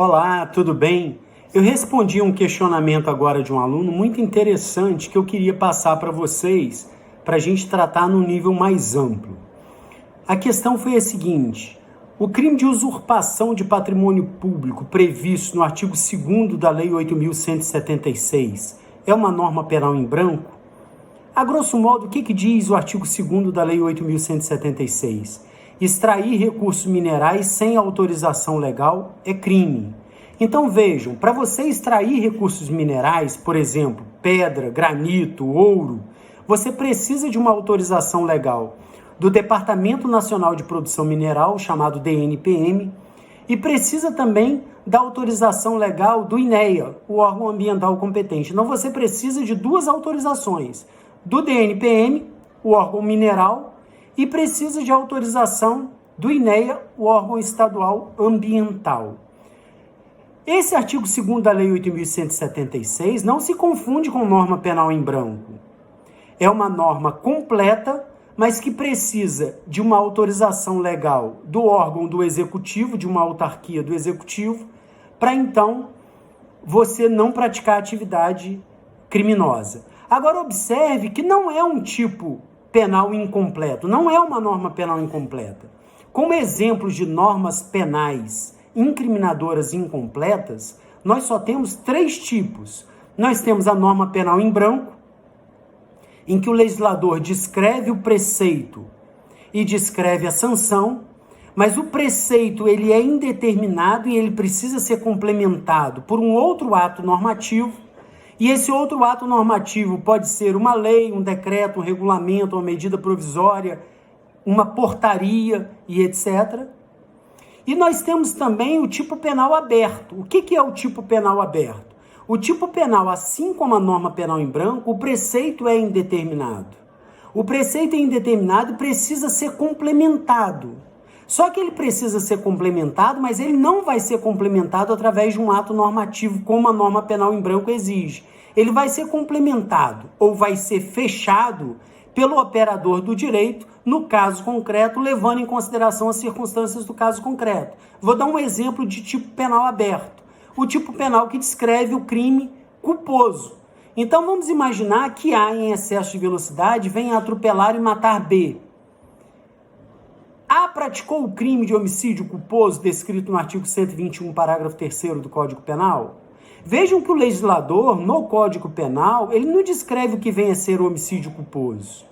Olá, tudo bem? Eu respondi um questionamento agora de um aluno muito interessante que eu queria passar para vocês, para a gente tratar num nível mais amplo. A questão foi a seguinte: o crime de usurpação de patrimônio público previsto no artigo 2º da Lei 8.176 é uma norma penal em branco? A grosso modo, o que diz o artigo 2º da Lei 8.176? Extrair recursos minerais sem autorização legal é crime. Então vejam, para você extrair recursos minerais, por exemplo, pedra, granito, ouro, você precisa de uma autorização legal do Departamento Nacional de Produção Mineral, chamado DNPM, e precisa também da autorização legal do INEA, o órgão ambiental competente. Então você precisa de duas autorizações, do DNPM, o órgão mineral, e precisa de autorização do INEA, o órgão estadual ambiental. Esse artigo 2º da Lei 8.176 não se confunde com norma penal em branco. É uma norma completa, mas que precisa de uma autorização legal do órgão do executivo, de uma autarquia do executivo, para então você não praticar atividade criminosa. Agora observe que não é um tipo penal incompleto, não é uma norma penal incompleta. Como exemplos de normas penais incriminadoras incompletas, nós só temos 3 tipos. Nós temos a norma penal em branco, em que o legislador descreve o preceito e descreve a sanção, mas o preceito ele é indeterminado e ele precisa ser complementado por um outro ato normativo. E esse outro ato normativo pode ser uma lei, um decreto, um regulamento, uma medida provisória, uma portaria e etc. E nós temos também o tipo penal aberto. O que é o tipo penal aberto? O tipo penal, assim como a norma penal em branco, o preceito é indeterminado. O preceito é indeterminado e precisa ser complementado. Só que ele precisa ser complementado, mas ele não vai ser complementado através de um ato normativo, como a norma penal em branco exige. Ele vai ser complementado ou vai ser fechado pelo operador do direito, no caso concreto, levando em consideração as circunstâncias do caso concreto. Vou dar um exemplo de tipo penal aberto. O tipo penal que descreve o crime culposo. Então vamos imaginar que A, em excesso de velocidade, vem atropelar e matar B. A praticou o crime de homicídio culposo descrito no artigo 121, parágrafo 3º do Código Penal? Vejam que o legislador, no Código Penal, ele não descreve o que vem a ser o homicídio culposo.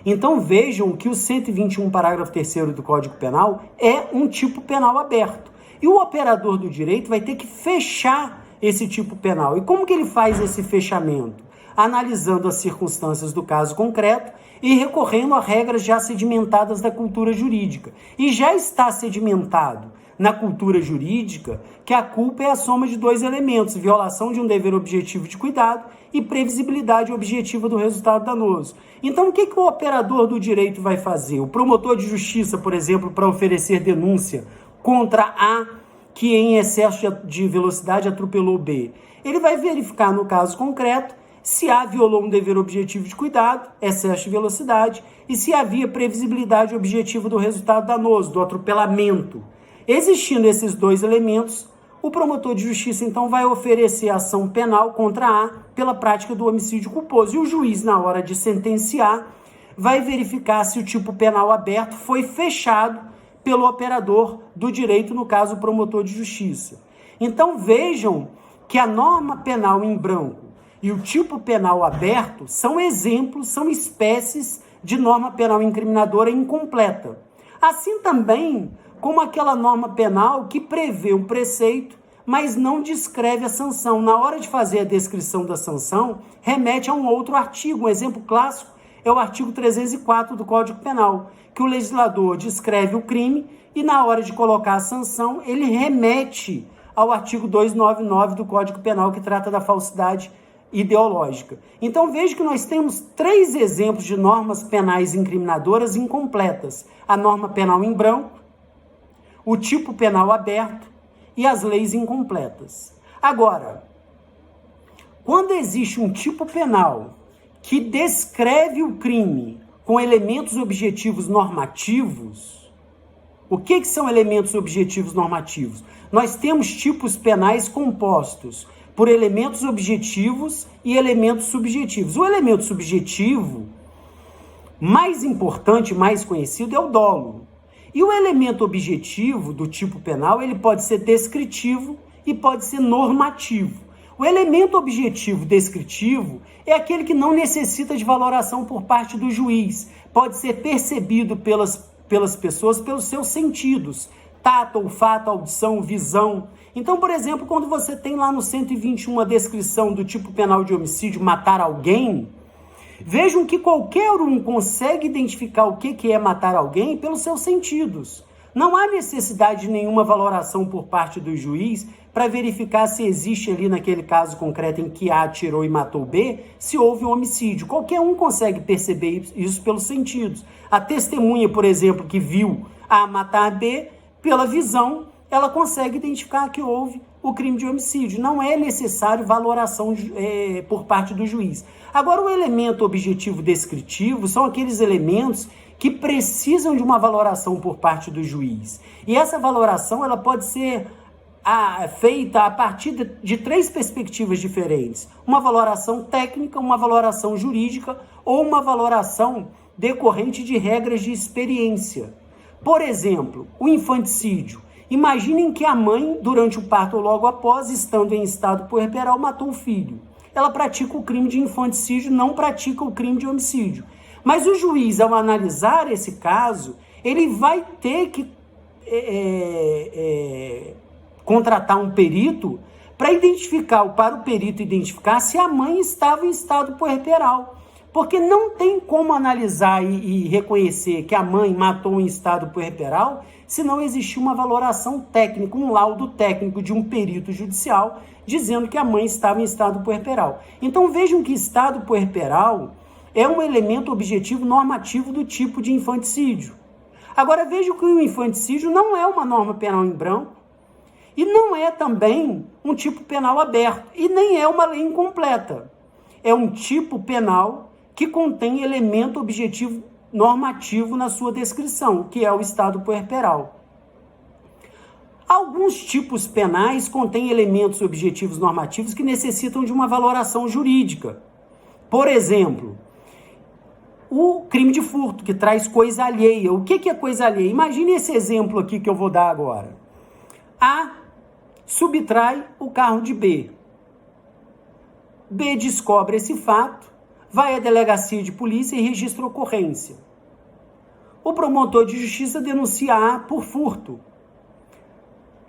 Então vejam que o 121, parágrafo 3º do Código Penal é um tipo penal aberto. E o operador do direito vai ter que fechar esse tipo penal. E como que ele faz esse fechamento? Analisando as circunstâncias do caso concreto e recorrendo a regras já sedimentadas da cultura jurídica. E já está sedimentado na cultura jurídica que a culpa é a soma de 2 elementos: violação de um dever objetivo de cuidado e previsibilidade objetiva do resultado danoso. Então, o que o operador do direito vai fazer? O promotor de justiça, por exemplo, para oferecer denúncia contra A, que em excesso de velocidade atropelou B, ele vai verificar no caso concreto se A violou um dever objetivo de cuidado, excesso de velocidade, e se havia previsibilidade objetiva do resultado danoso, do atropelamento. Existindo esses 2 elementos, o promotor de justiça, então, vai oferecer ação penal contra A pela prática do homicídio culposo. E o juiz, na hora de sentenciar, vai verificar se o tipo penal aberto foi fechado pelo operador do direito, no caso, o promotor de justiça. Então, vejam que a norma penal em branco e o tipo penal aberto são exemplos, são espécies de norma penal incriminadora incompleta. Assim também como aquela norma penal que prevê o preceito, mas não descreve a sanção. Na hora de fazer a descrição da sanção, remete a um outro artigo. Um exemplo clássico é o artigo 304 do Código Penal, que o legislador descreve o crime e na hora de colocar a sanção, ele remete ao artigo 299 do Código Penal, que trata da falsidade ideológica. Então veja que nós temos 3 exemplos de normas penais incriminadoras incompletas: a norma penal em branco, o tipo penal aberto e as leis incompletas. Agora, quando existe um tipo penal que descreve o crime com elementos objetivos normativos, O que são elementos objetivos normativos? Nós temos tipos penais compostos por elementos objetivos e elementos subjetivos. O elemento subjetivo mais importante, mais conhecido, é o dolo. E o elemento objetivo do tipo penal, ele pode ser descritivo e pode ser normativo. O elemento objetivo descritivo é aquele que não necessita de valoração por parte do juiz. Pode ser percebido pelas pessoas pelos seus sentidos, tato, olfato, audição, visão. Então, por exemplo, quando você tem lá no 121 a descrição do tipo penal de homicídio, matar alguém, vejam que qualquer um consegue identificar o que é matar alguém pelos seus sentidos. Não há necessidade de nenhuma valoração por parte do juiz para verificar se existe ali naquele caso concreto em que A atirou e matou B, se houve um homicídio. Qualquer um consegue perceber isso pelos sentidos. A testemunha, por exemplo, que viu A matar B, pela visão, ela consegue identificar que houve o crime de homicídio. Não é necessário valoração por parte do juiz. Agora, o elemento objetivo descritivo são aqueles elementos que precisam de uma valoração por parte do juiz. E essa valoração ela pode ser feita a partir de três perspectivas diferentes. Uma valoração técnica, uma valoração jurídica ou uma valoração decorrente de regras de experiência. Por exemplo, o infanticídio. Imaginem que a mãe, durante o parto ou logo após, estando em estado puerperal, matou o filho. Ela pratica o crime de infanticídio, não pratica o crime de homicídio. Mas o juiz, ao analisar esse caso, ele vai ter que contratar um perito para o perito identificar se a mãe estava em estado puerperal. Porque não tem como analisar e reconhecer que a mãe matou em estado puerperal se não existir uma valoração técnica, um laudo técnico de um perito judicial dizendo que a mãe estava em estado puerperal. Então vejam que estado puerperal é um elemento objetivo normativo do tipo de infanticídio. Agora vejam que o infanticídio não é uma norma penal em branco e não é também um tipo penal aberto e nem é uma lei incompleta. É um tipo penal que contém elemento objetivo normativo na sua descrição, que é o estado puerperal. Alguns tipos penais contêm elementos objetivos normativos que necessitam de uma valoração jurídica. Por exemplo, o crime de furto, que traz coisa alheia. O que é coisa alheia? Imagine esse exemplo aqui que eu vou dar agora. A subtrai o carro de B. B descobre esse fato, vai à delegacia de polícia e registra a ocorrência. O promotor de justiça denuncia A por furto.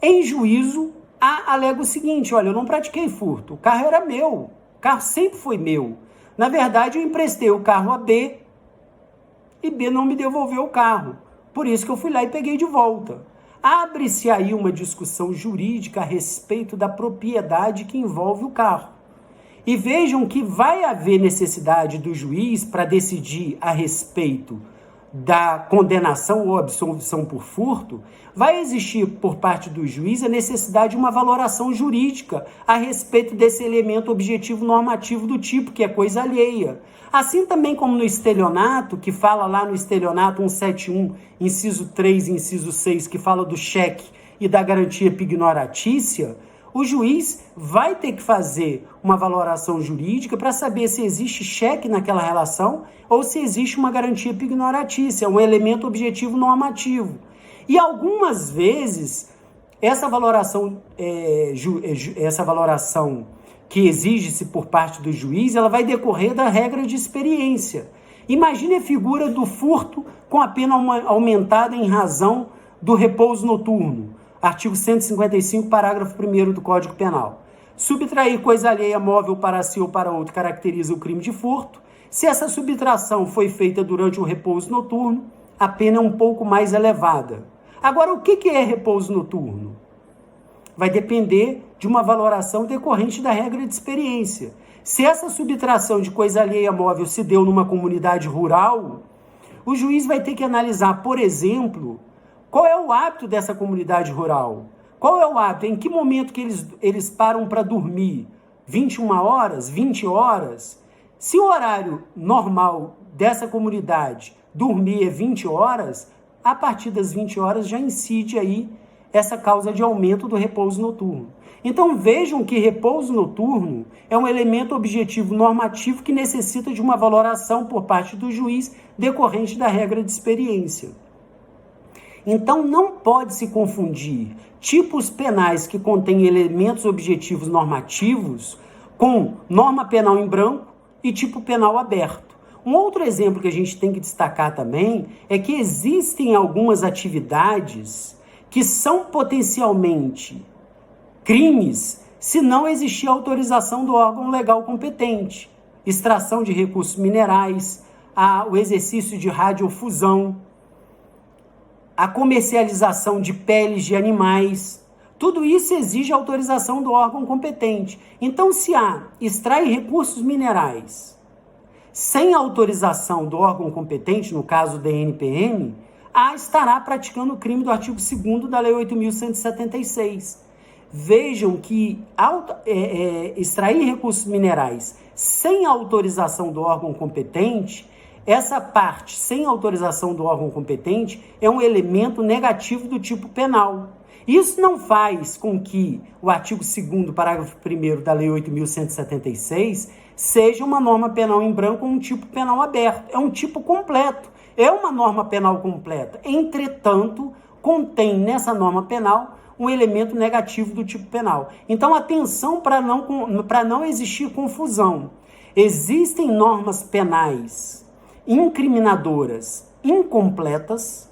Em juízo, A alega o seguinte: olha, eu não pratiquei furto, o carro era meu, o carro sempre foi meu. Na verdade, eu emprestei o carro a B e B não me devolveu o carro. Por isso que eu fui lá e peguei de volta. Abre-se aí uma discussão jurídica a respeito da propriedade que envolve o carro. E vejam que vai haver necessidade do juiz para decidir a respeito da condenação ou absolvição por furto, vai existir por parte do juiz a necessidade de uma valoração jurídica a respeito desse elemento objetivo normativo do tipo, que é coisa alheia. Assim também como no estelionato, que fala lá no estelionato 171, inciso 3 e inciso 6, que fala do cheque e da garantia pignoratícia, o juiz vai ter que fazer uma valoração jurídica para saber se existe cheque naquela relação ou se existe uma garantia pignoratícia, um elemento objetivo normativo. E algumas vezes, essa valoração que exige-se por parte do juiz, ela vai decorrer da regra de experiência. Imagine a figura do furto com a pena aumentada em razão do repouso noturno. Artigo 155, parágrafo 1º do Código Penal. Subtrair coisa alheia móvel para si ou para outro caracteriza o crime de furto. Se essa subtração foi feita durante o repouso noturno, a pena é um pouco mais elevada. Agora, o que é repouso noturno? Vai depender de uma valoração decorrente da regra de experiência. Se essa subtração de coisa alheia móvel se deu numa comunidade rural, o juiz vai ter que analisar, por exemplo, qual é o hábito dessa comunidade rural? Qual é o hábito? Em que momento que eles param para dormir? 21 horas? 20 horas? Se o horário normal dessa comunidade dormir é 20 horas, a partir das 20 horas já incide aí essa causa de aumento do repouso noturno. Então vejam que repouso noturno é um elemento objetivo normativo que necessita de uma valoração por parte do juiz decorrente da regra de experiência. Então não pode se confundir tipos penais que contêm elementos objetivos normativos com norma penal em branco e tipo penal aberto. Um outro exemplo que a gente tem que destacar também é que existem algumas atividades que são potencialmente crimes se não existir autorização do órgão legal competente. Extração de recursos minerais, o exercício de radiofusão, a comercialização de peles de animais, tudo isso exige autorização do órgão competente. Então, se extrai recursos minerais sem autorização do órgão competente, no caso da NPM, estará praticando o crime do artigo 2º da Lei 8.176. Vejam que extrair recursos minerais sem autorização do órgão competente, essa parte sem autorização do órgão competente é um elemento negativo do tipo penal. Isso não faz com que o artigo 2º, parágrafo 1º da Lei 8.176 seja uma norma penal em branco ou um tipo penal aberto. É um tipo completo, é uma norma penal completa. Entretanto, contém nessa norma penal um elemento negativo do tipo penal. Então, atenção para não existir confusão. Existem normas penais incriminadoras incompletas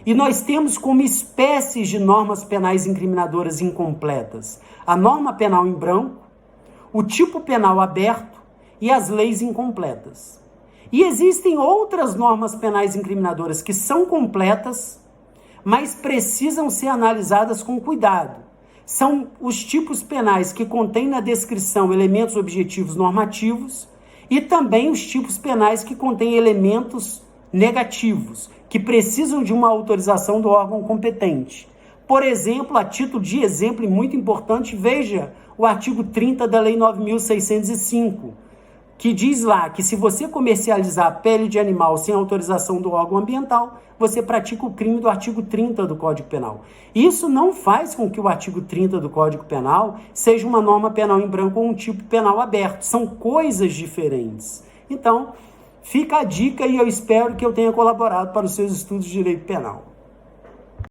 e nós temos como espécies de normas penais incriminadoras incompletas a norma penal em branco, o tipo penal aberto e as leis incompletas. E existem outras normas penais incriminadoras que são completas, mas precisam ser analisadas com cuidado. São os tipos penais que contêm na descrição elementos objetivos normativos e também os tipos penais que contêm elementos negativos, que precisam de uma autorização do órgão competente. Por exemplo, a título de exemplo e muito importante, veja o artigo 30 da Lei 9.605, que diz lá que se você comercializar pele de animal sem autorização do órgão ambiental, você pratica o crime do artigo 30 do Código Penal. Isso não faz com que o artigo 30 do Código Penal seja uma norma penal em branco ou um tipo penal aberto. São coisas diferentes. Então, fica a dica e eu espero que eu tenha colaborado para os seus estudos de direito penal.